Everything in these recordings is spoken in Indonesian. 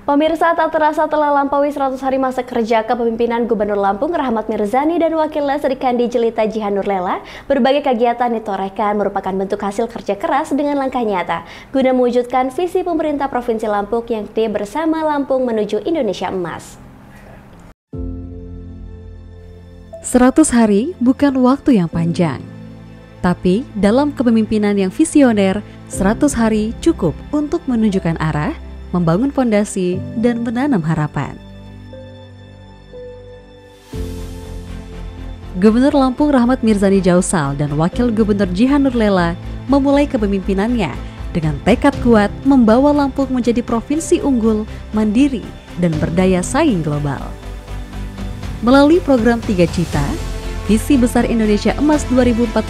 Pemirsa, tak terasa telah lampaui 100 hari masa kerja kepemimpinan Gubernur Lampung Rahmat Mirzani dan Wakilnya Sri Kandi Jelita Jihan Nurlela. Berbagai kegiatan ditorehkan merupakan bentuk hasil kerja keras dengan langkah nyata guna mewujudkan visi pemerintah Provinsi Lampung yang bersama Lampung menuju Indonesia Emas. 100 hari bukan waktu yang panjang, tapi dalam kepemimpinan yang visioner, 100 hari cukup untuk menunjukkan arah, membangun fondasi, dan menanam harapan. Gubernur Lampung Rahmat Mirzani Jausal dan Wakil Gubernur Jihan Nurlela memulai kepemimpinannya dengan tekad kuat membawa Lampung menjadi provinsi unggul, mandiri, dan berdaya saing global. Melalui program 3 Cita, visi besar Indonesia Emas 2045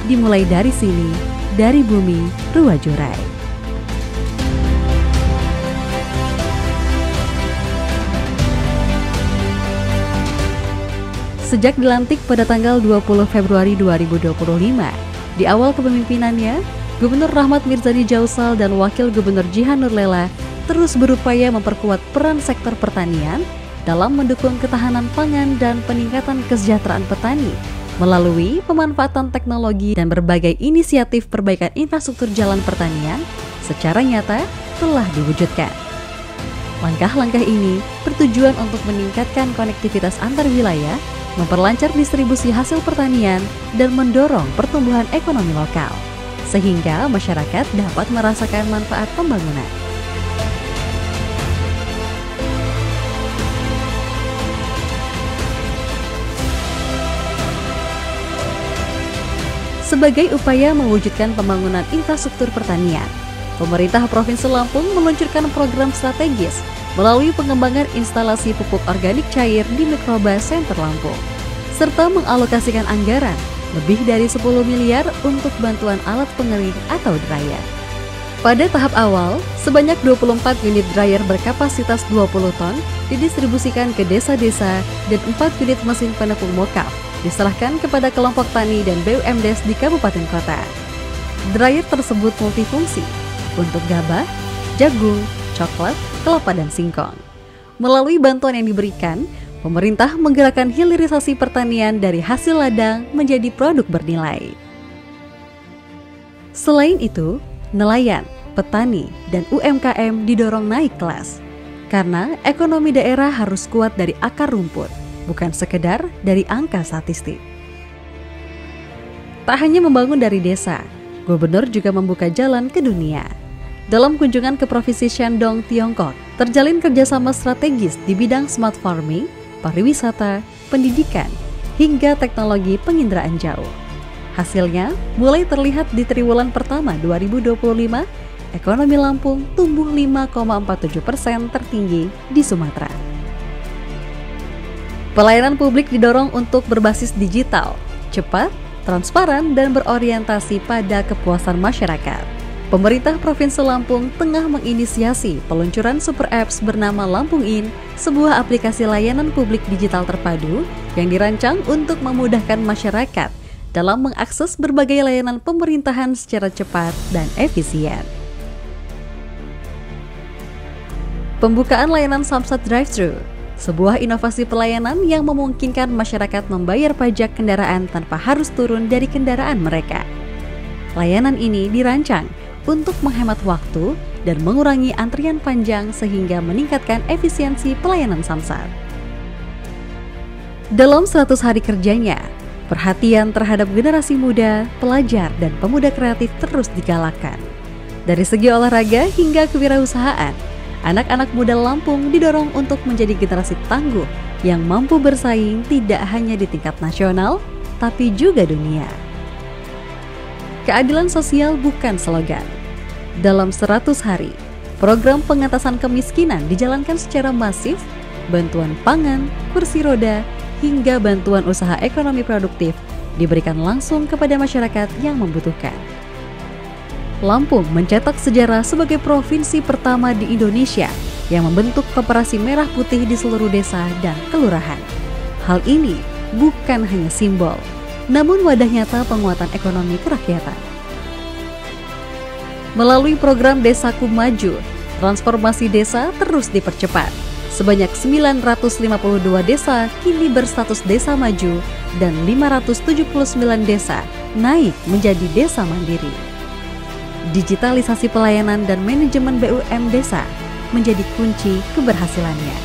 dimulai dari sini, dari bumi Ruwajurai. Sejak dilantik pada tanggal 20 Februari 2025, di awal kepemimpinannya, Gubernur Rahmat Mirzani Jausal dan Wakil Gubernur Jihan Nurlela terus berupaya memperkuat peran sektor pertanian dalam mendukung ketahanan pangan dan peningkatan kesejahteraan petani melalui pemanfaatan teknologi dan berbagai inisiatif perbaikan infrastruktur jalan pertanian secara nyata telah diwujudkan. Langkah-langkah ini bertujuan untuk meningkatkan konektivitas antar wilayah, memperlancar distribusi hasil pertanian, dan mendorong pertumbuhan ekonomi lokal, sehingga masyarakat dapat merasakan manfaat pembangunan. Sebagai upaya mewujudkan pembangunan infrastruktur pertanian, pemerintah Provinsi Lampung meluncurkan program strategis melalui pengembangan instalasi pupuk organik cair di Mikroba Center Lampung, serta mengalokasikan anggaran lebih dari 10 miliar untuk bantuan alat pengering atau dryer. Pada tahap awal, sebanyak 24 unit dryer berkapasitas 20 ton didistribusikan ke desa-desa dan 4 unit mesin penepung mokaf diserahkan kepada kelompok tani dan BUMDes di kabupaten kota. Dryer tersebut multifungsi untuk gabah, jagung, coklat, kelapa, dan singkong. Melalui bantuan yang diberikan, pemerintah menggerakkan hilirisasi pertanian dari hasil ladang menjadi produk bernilai. Selain itu, nelayan, petani, dan UMKM didorong naik kelas, karena ekonomi daerah harus kuat dari akar rumput, bukan sekedar dari angka statistik. Tak hanya membangun dari desa, Gubernur juga membuka jalan ke dunia. Dalam kunjungan ke Provinsi Shandong, Tiongkok, terjalin kerjasama strategis di bidang smart farming, pariwisata, pendidikan, hingga teknologi penginderaan jauh. Hasilnya mulai terlihat di triwulan pertama 2025, ekonomi Lampung tumbuh 5,47% tertinggi di Sumatera. Pelayanan publik didorong untuk berbasis digital, cepat, transparan, dan berorientasi pada kepuasan masyarakat. Pemerintah Provinsi Lampung tengah menginisiasi peluncuran super apps bernama Lampung In, sebuah aplikasi layanan publik digital terpadu yang dirancang untuk memudahkan masyarakat dalam mengakses berbagai layanan pemerintahan secara cepat dan efisien. Pembukaan layanan Samsat Drive-Thru, sebuah inovasi pelayanan yang memungkinkan masyarakat membayar pajak kendaraan tanpa harus turun dari kendaraan mereka. Layanan ini dirancang untuk menghemat waktu dan mengurangi antrian panjang sehingga meningkatkan efisiensi pelayanan Samsat. Dalam 100 hari kerjanya, perhatian terhadap generasi muda, pelajar, dan pemuda kreatif terus digalakkan. Dari segi olahraga hingga kewirausahaan, anak-anak muda Lampung didorong untuk menjadi generasi tangguh yang mampu bersaing tidak hanya di tingkat nasional, tapi juga dunia. Keadilan sosial bukan slogan. Dalam 100 hari, program pengentasan kemiskinan dijalankan secara masif, bantuan pangan, kursi roda, hingga bantuan usaha ekonomi produktif diberikan langsung kepada masyarakat yang membutuhkan. Lampung mencetak sejarah sebagai provinsi pertama di Indonesia yang membentuk koperasi merah putih di seluruh desa dan kelurahan. Hal ini bukan hanya simbol, namun wadah nyata penguatan ekonomi kerakyatan. Melalui program Desaku Maju, Transformasi desa terus dipercepat. Sebanyak 952 desa kini berstatus desa maju dan 579 desa naik menjadi desa mandiri. Digitalisasi pelayanan dan manajemen BUM desa menjadi kunci keberhasilannya.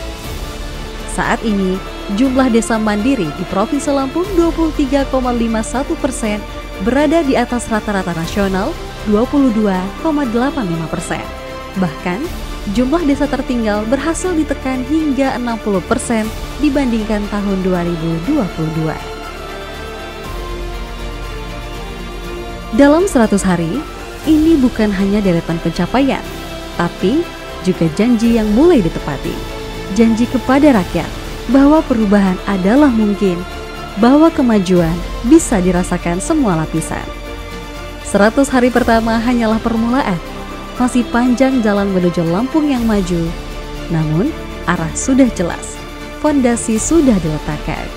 Saat ini, jumlah desa mandiri di Provinsi Lampung 23,51% berada di atas rata-rata nasional 22,85%. Bahkan, jumlah desa tertinggal berhasil ditekan hingga 60% dibandingkan tahun 2022. Dalam 100 hari, ini bukan hanya deretan pencapaian, tapi juga janji yang mulai ditepati. Janji kepada rakyat bahwa perubahan adalah mungkin, bahwa kemajuan bisa dirasakan semua lapisan. 100 hari pertama hanyalah permulaan. Masih panjang jalan menuju Lampung yang maju. Namun, arah sudah jelas. Fondasi sudah diletakkan.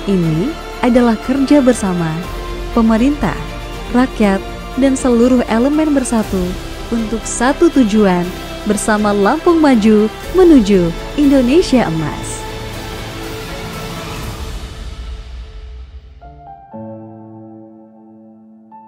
Ini adalah kerja bersama pemerintah, rakyat, dan seluruh elemen bersatu untuk satu tujuan bersama Lampung Maju menuju Indonesia Emas.